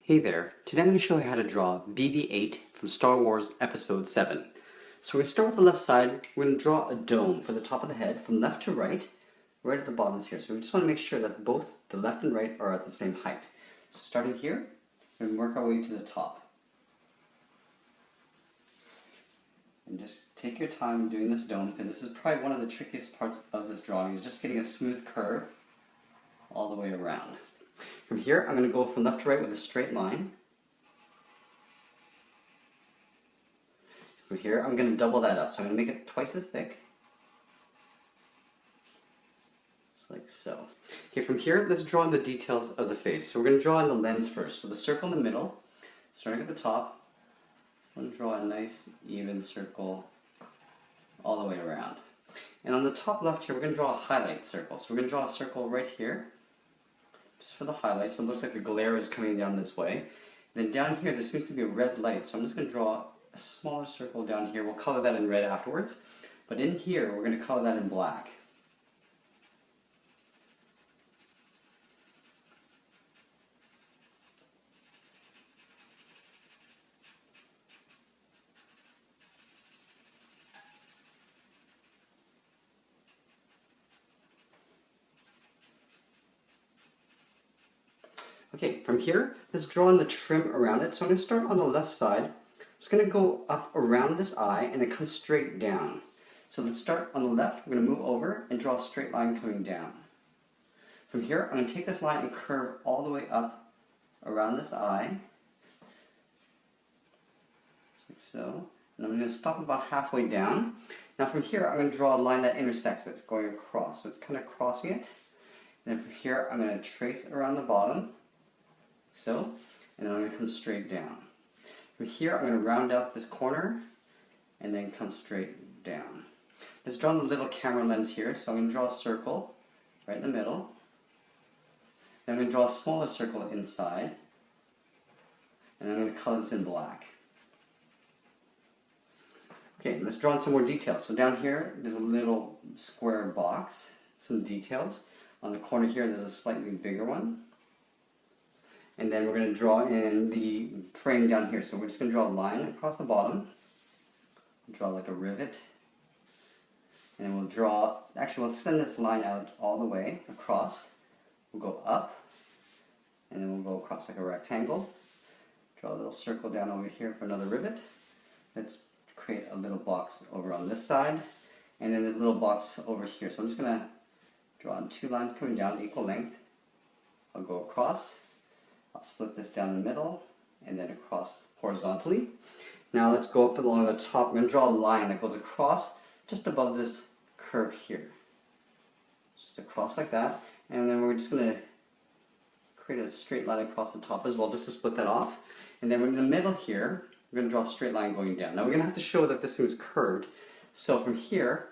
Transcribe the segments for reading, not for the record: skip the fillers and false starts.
Hey there, today I'm going to show you how to draw BB-8 from Star Wars Episode 7. So we're going to start with the left side. We're going to draw a dome for the top of the head from left to right at the bottoms here. So we just want to make sure that both the left and right are at the same height. So starting here, we're going to work our way to the top. And just take your time doing this dome because this is probably one of the trickiest parts of this drawing, is just getting a smooth curve all the way around. From here, I'm going to go from left to right with a straight line. From here, I'm going to double that up. So I'm going to make it twice as thick. Just like so. Okay, from here, let's draw in the details of the face. So we're going to draw in the lens first. So the circle in the middle, starting at the top, I'm going to draw a nice, even circle all the way around. And on the top left here, we're going to draw a highlight circle. So we're going to draw a circle right here, just for the highlight, so it looks like the glare is coming down this way. Then down here, there seems to be a red light, so I'm just going to draw a smaller circle down here. We'll color that in red afterwards, but in here, we're going to color that in black. Okay, from here, let's draw in the trim around it. So I'm going to start on the left side. It's going to go up around this eye and it comes straight down. So let's start on the left. We're going to move over and draw a straight line coming down. From here, I'm going to take this line and curve all the way up around this eye. Like so. And I'm going to stop about halfway down. Now from here, I'm going to draw a line that intersects it. It's going across. So it's kind of crossing it. And then from here, I'm going to trace around the bottom. So, and then I'm going to come straight down. From here, I'm going to round out this corner and then come straight down. Let's draw the little camera lens here. So I'm going to draw a circle right in the middle. Then I'm going to draw a smaller circle inside. And I'm going to color this in black. Okay, let's draw in some more details. So down here, there's a little square box, some details. On the corner here, there's a slightly bigger one. And then we're going to draw in the frame down here. So we're just going to draw a line across the bottom. Draw like a rivet. And then we'll draw, actually we'll send this line out all the way across. We'll go up. And then we'll go across like a rectangle. Draw a little circle down over here for another rivet. Let's create a little box over on this side. And then there's a little box over here. So I'm just going to draw in two lines coming down equal length. I'll go across. I'll split this down the middle and then across horizontally. Now let's go up along the top. I'm going to draw a line that goes across just above this curve here. Just across like that. And then we're just going to create a straight line across the top as well, just to split that off. And then in the middle here, we're going to draw a straight line going down. Now we're going to have to show that this thing is curved. So from here,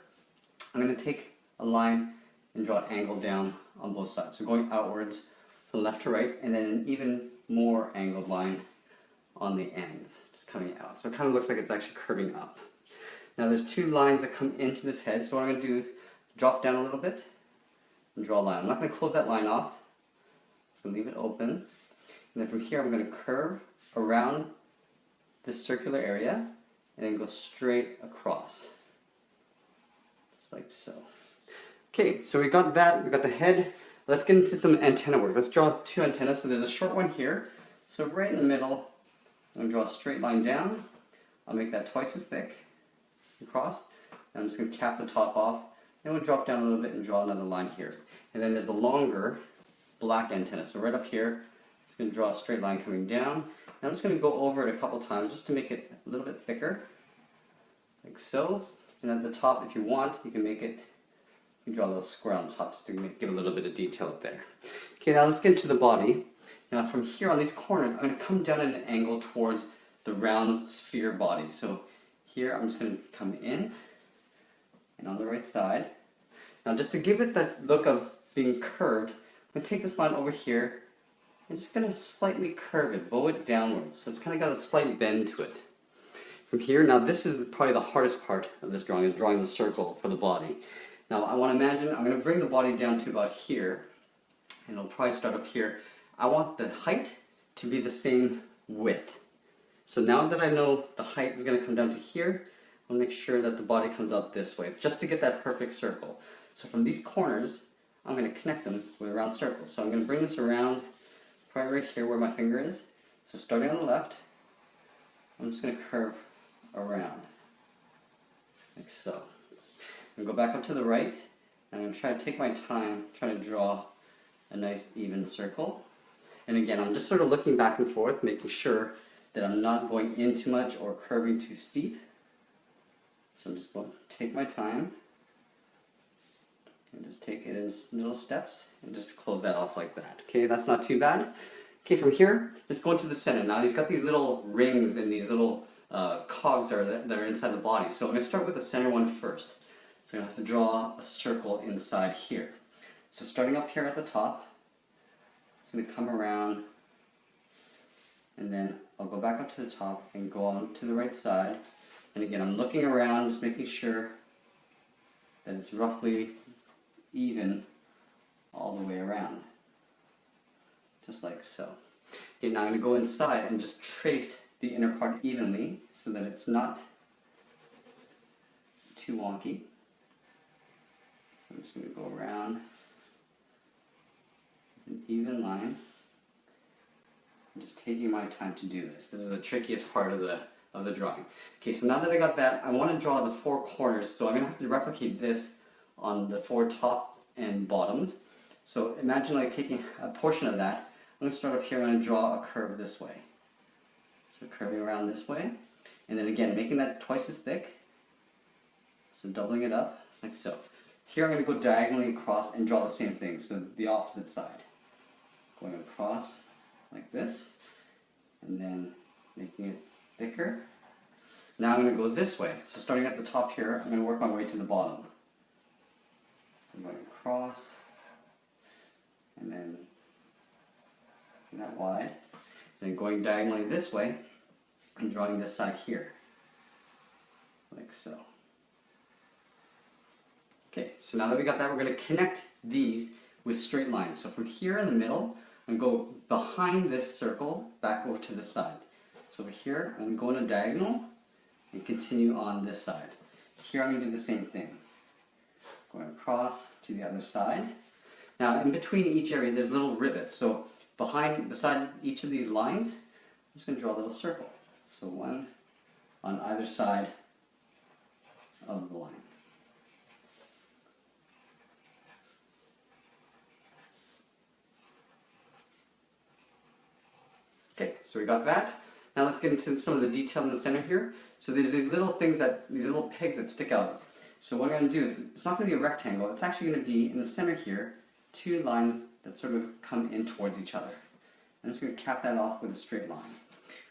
I'm going to take a line and draw an angle down on both sides. So going outwards from left to right, and then an even more angled line on the ends, just coming out. So it kind of looks like it's actually curving up. Now there's two lines that come into this head, so what I'm going to do is drop down a little bit and draw a line. I'm not going to close that line off. I'm going to leave it open. And then from here I'm going to curve around this circular area and then go straight across. Just like so. Okay, so we got that, we got the head. Let's get into some antenna work. Let's draw two antennas. So there's a short one here. So right in the middle, I'm going to draw a straight line down. I'll make that twice as thick across. And I'm just going to cap the top off. And we'll drop down a little bit and draw another line here. And then there's a longer black antenna. So right up here, I'm just going to draw a straight line coming down. And I'm just going to go over it a couple times just to make it a little bit thicker. Like so. And at the top, if you want, you can make it, you draw a little square on top just to give a little bit of detail up there. Okay, now let's get into the body. Now from here on these corners, I'm going to come down at an angle towards the round sphere body. So here I'm just going to come in and on the right side. Now just to give it that look of being curved, I'm going to take this line over here and just going to slightly curve it, bow it downwards. So it's kind of got a slight bend to it. From here, now this is probably the hardest part of this drawing, is drawing the circle for the body. Now I want to imagine, I'm going to bring the body down to about here, and it'll probably start up here. I want the height to be the same width. So now that I know the height is going to come down to here, I'll make sure that the body comes out this way, just to get that perfect circle. So from these corners, I'm going to connect them with a round circle. So I'm going to bring this around, probably right here where my finger is. So starting on the left, I'm just going to curve around, like so. And go back up to the right, and I'm going to try to take my time, try to draw a nice even circle. And again, I'm just sort of looking back and forth, making sure that I'm not going in too much or curving too steep. So I'm just going to take my time and just take it in little steps and just close that off like that. Okay, that's not too bad. Okay, from here, let's go into the center. Now he's got these little rings and these little cogs that are inside the body. So I'm going to start with the center one first. So I'm going to have to draw a circle inside here. So starting up here at the top, it's going to come around, and then I'll go back up to the top and go on to the right side. And again, I'm looking around, just making sure that it's roughly even all the way around. Just like so. Okay, now I'm going to go inside and just trace the inner part evenly so that it's not too wonky. So I'm just going to go around with an even line. I'm just taking my time to do this. This is the trickiest part of the drawing. Okay, so now that I got that, I want to draw the four corners, so I'm going to have to replicate this on the four top and bottoms. So imagine like taking a portion of that. I'm going to start up here and I'm going to draw a curve this way. So curving around this way, and then again making that twice as thick. So doubling it up like so. Here I'm going to go diagonally across and draw the same thing, so the opposite side. Going across like this, and then making it thicker. Now I'm going to go this way. So starting at the top here, I'm going to work my way to the bottom. I'm going across, and then that wide. Then going diagonally this way, and drawing this side here, like so. Okay, so now that we got that, we're going to connect these with straight lines. So from here in the middle, I'm going to go behind this circle, back over to the side. So over here, I'm going to go in a diagonal, and continue on this side. Here I'm going to do the same thing. Going across to the other side. Now in between each area there's little rivets. So beside each of these lines, I'm just going to draw a little circle. So one on either side of the line. Okay, so we got that. Now let's get into some of the detail in the center here. So there's these little things these little pegs that stick out. So what I'm going to do is, it's not going to be a rectangle, it's actually going to be in the center here, two lines that sort of come in towards each other. I'm just going to cap that off with a straight line.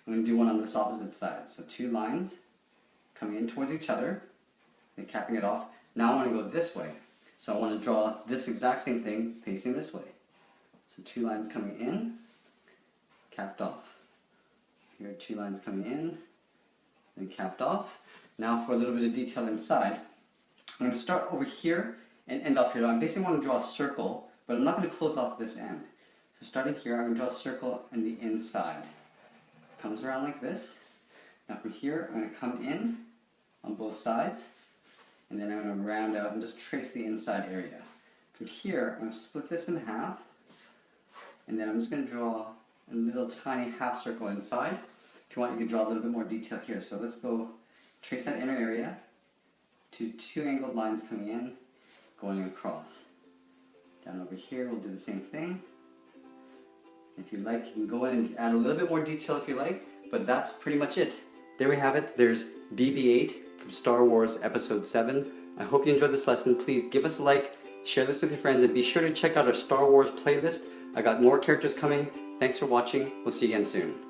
I'm going to do one on this opposite side. So two lines coming in towards each other, and capping it off. Now I want to go this way. So I want to draw this exact same thing facing this way. So two lines coming in, capped off. Here are two lines coming in, and capped off. Now for a little bit of detail inside, I'm going to start over here and end off here. I basically want to draw a circle, but I'm not going to close off this end. So starting here, I'm going to draw a circle in the inside. Comes around like this. Now from here, I'm going to come in on both sides, and then I'm going to round out and just trace the inside area. From here, I'm going to split this in half, and then I'm just going to draw a little tiny half circle inside. If you want, you can draw a little bit more detail here. So let's go trace that inner area to two angled lines coming in, going across. Down over here, we'll do the same thing. If you like, you can go in and add a little bit more detail if you like, but that's pretty much it. There we have it. There's BB-8 from Star Wars Episode 7. I hope you enjoyed this lesson. Please give us a like, share this with your friends, and be sure to check out our Star Wars playlist. I got more characters coming. Thanks for watching. We'll see you again soon.